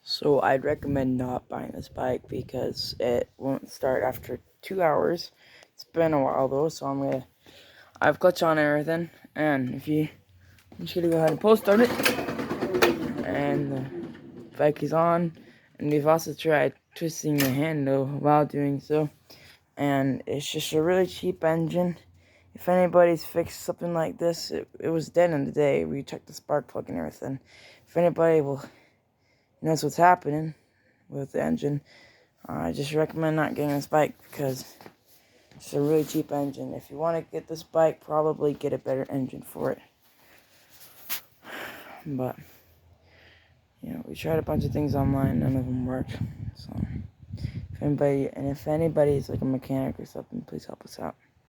So I'd recommend not buying this bike because it won't start after 2 hours. It's been a while though, so I've clutch on everything, and I'm just gonna go ahead and pull start it, and the bike is on. And we've also tried twisting the handle while doing so, and it's just a really cheap engine. If anybody's fixed something like this, it was dead in the day. We checked the spark plug and everything. If anybody knows what's happening with the engine, I just recommend not getting this bike because it's a really cheap engine. If you want to get this bike, probably get a better engine for it. But we tried a bunch of things online, none of them worked. So if anybody is like a mechanic or something, please help us out.